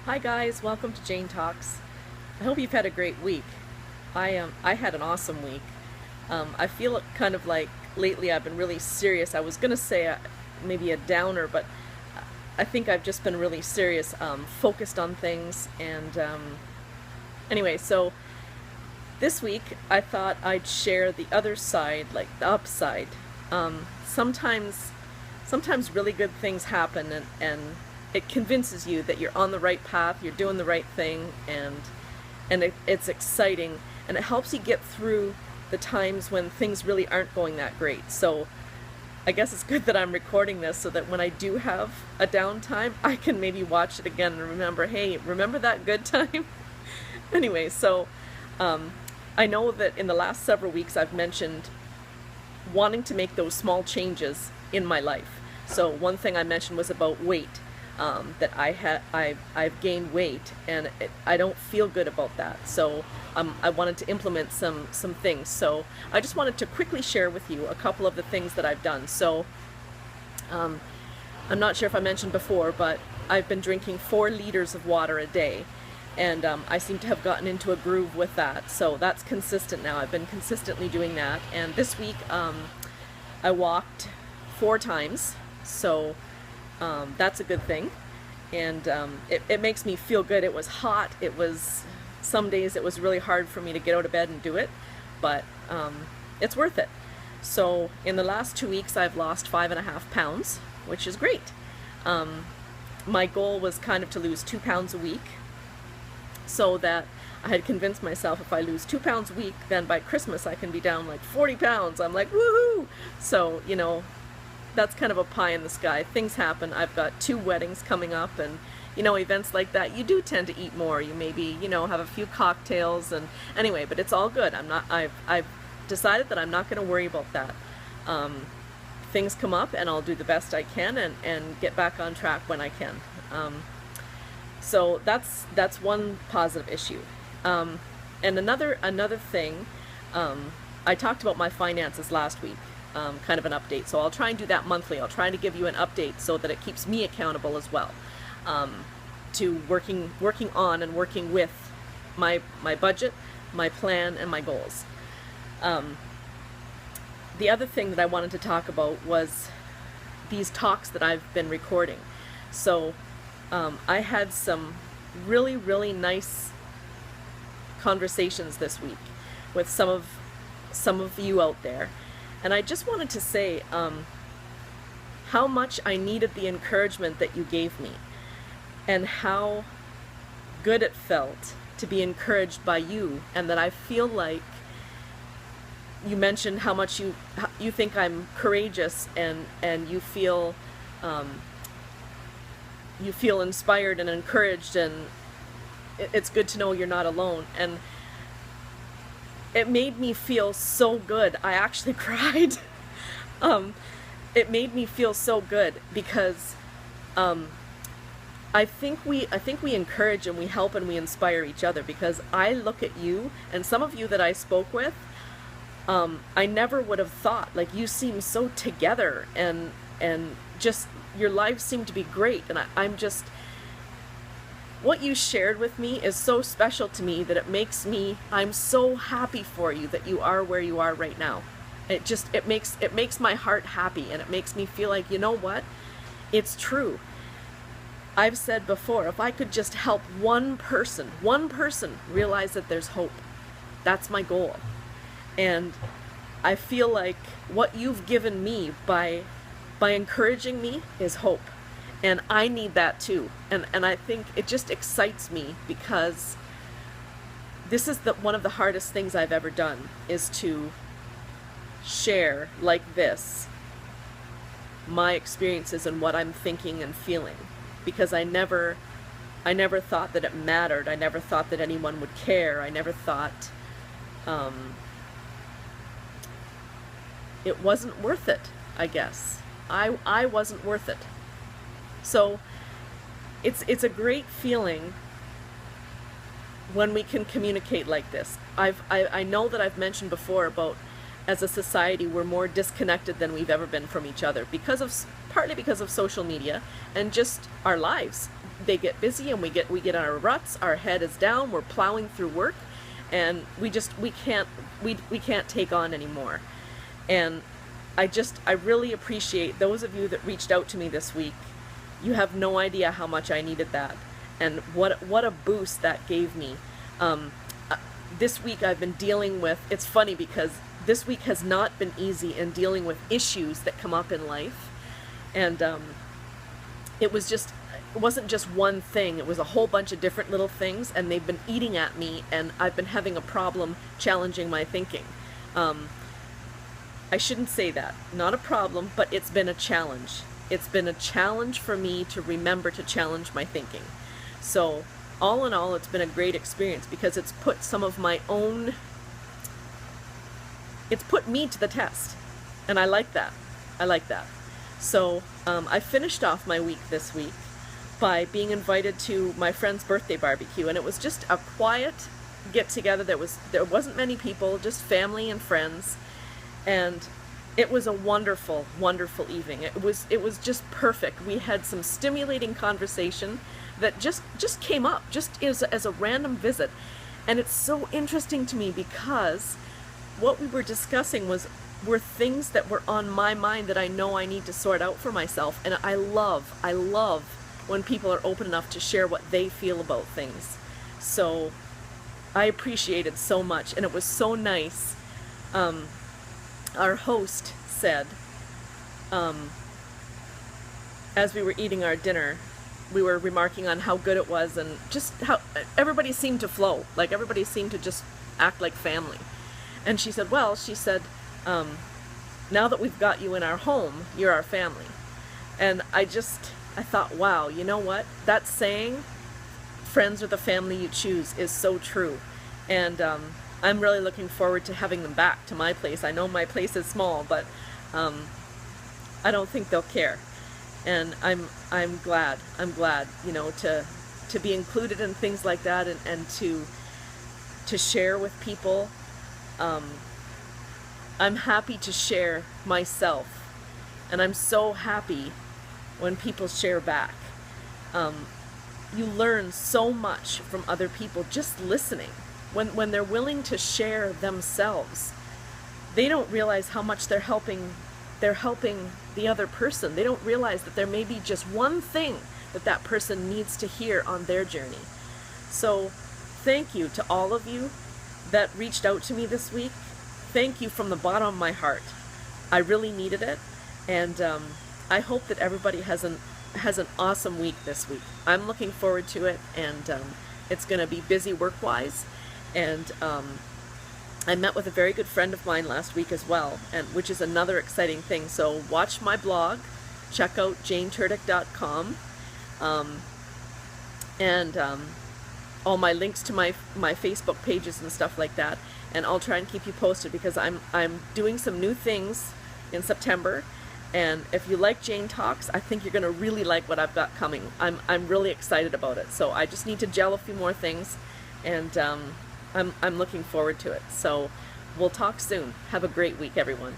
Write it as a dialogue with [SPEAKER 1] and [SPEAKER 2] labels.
[SPEAKER 1] Hi guys, welcome to JANEtalks. I hope you've had a great week. I had an awesome week. I feel kind of like lately I've been really serious. I was gonna say maybe a downer, but I think I've just been really serious, focused on things. And anyway, so this week I thought I'd share the other side, like the upside. Sometimes, sometimes really good things happen, and it convinces you that you're on the right path, you're doing the right thing, and it's exciting, and it helps you get through the times when things really aren't going that great. So I guess it's good that I'm recording this so that when I do have a downtime, I can maybe watch it again and remember, hey, remember that good time? Anyway, so I know that in the last several weeks I've mentioned wanting to make those small changes in my life. So one thing I mentioned was about weight. That I've gained weight, and I don't feel good about that. So I wanted to implement some things. So I just wanted to quickly share with you a couple of the things that I've done. So I'm not sure if I mentioned before, but I've been drinking 4 liters of water a day, and I seem to have gotten into a groove with that. So that's consistent now. I've been consistently doing that, and this week I walked 4 times. So that's a good thing, and it makes me feel good. It was hot. Some days it was really hard for me to get out of bed and do it, but it's worth it. So in the last 2 weeks I've lost 5.5 pounds, which is great. My goal was kind of to lose 2 pounds a week, so that I had convinced myself if I lose 2 pounds a week, then by Christmas I can be down like 40 pounds. I'm like, woohoo! So, that's kind of a pie in the sky. Things happen. I've got 2 weddings coming up, and events like that, you do tend to eat more. You maybe have a few cocktails, and anyway, but it's all good. I've decided that I'm not going to worry about that. Things come up, and I'll do the best I can, and get back on track when I can. So that's one positive issue. And another thing, I talked about my finances last week. Kind of an update. So I'll try and do that monthly. I'll try to give you an update so that it keeps me accountable as well, to working on and working with my budget, my plan, and my goals. The other thing that I wanted to talk about was these talks that I've been recording. So I had some really nice conversations this week with some of you out there. And I just wanted to say how much I needed the encouragement that you gave me, and how good it felt to be encouraged by you, and that I feel like you mentioned how much you think I'm courageous, and you feel inspired and encouraged, and it's good to know you're not alone. And it made me feel so good. I actually cried. It made me feel so good because I think we encourage and we help and we inspire each other, because I look at you and some of you that I spoke with, I never would have thought, like, you seem so together, and just your lives seem to be great, and I'm just, what you shared with me is so special to me that I'm so happy for you that you are where you are right now. It makes my heart happy, and it makes me feel like, you know what? It's true. I've said before, if I could just help one person realize that there's hope, that's my goal. And I feel like what you've given me by encouraging me is hope. And I need that too. And I think it just excites me, because this is one of the hardest things I've ever done, is to share like this my experiences and what I'm thinking and feeling, because I never thought that it mattered. I never thought that anyone would care. I never thought it wasn't worth it, I guess. I wasn't worth it. So it's a great feeling when we can communicate like this. I know that I've mentioned before about, as a society, we're more disconnected than we've ever been from each other, partly because of social media and just our lives. they get busy, and we get our ruts. Our head is down. We're plowing through work, and we can't take on anymore. And I really appreciate those of you that reached out to me this week. You have no idea how much I needed that, and what a boost that gave me. This week I've been dealing with, it's funny because this week has not been easy in dealing with issues that come up in life. And it wasn't just one thing, it was a whole bunch of different little things, and they've been eating at me, and I've been having a problem challenging my thinking. I shouldn't say that, not a problem, but it's been a challenge. It's been a challenge for me to remember to challenge my thinking. So all in all, it's been a great experience because it's put it's put me to the test, and I like that. So I finished off my week this week by being invited to my friend's birthday barbecue, and it was just a quiet get together. There wasn't many people, just family and friends, and it was a wonderful, wonderful evening. It was just perfect. We had some stimulating conversation that just came up just as a random visit, and it's so interesting to me because what we were discussing were things that were on my mind that I know I need to sort out for myself. And I love when people are open enough to share what they feel about things. So I appreciate it so much, and it was so nice. Our host said, as we were eating our dinner, we were remarking on how good it was and just how everybody seemed to flow, like everybody seemed to just act like family. And she said, now that we've got you in our home, you're our family. And I thought, wow, you know what? That saying, friends are the family you choose, is so true. And I'm really looking forward to having them back to my place. I know my place is small, but I don't think they'll care. And I'm glad, to be included in things like that, and to share with people. I'm happy to share myself, and I'm so happy when people share back. You learn so much from other people just listening. When they're willing to share themselves, they don't realize how much they're helping the other person. They don't realize that there may be just one thing that person needs to hear on their journey. So thank you to all of you that reached out to me this week. Thank you from the bottom of my heart. I really needed it, and I hope that everybody has an awesome week this week. I'm looking forward to it, and it's going to be busy work-wise. And I met with a very good friend of mine last week as well, which is another exciting thing. So watch my blog, check out JANEturdick.com, and all my links to my Facebook pages and stuff like that. And I'll try and keep you posted because I'm doing some new things in September. And if you like Jane Talks, I think you're going to really like what I've got coming. I'm really excited about it. So I just need to gel a few more things, and I'm looking forward to it. So we'll talk soon. Have a great week, everyone.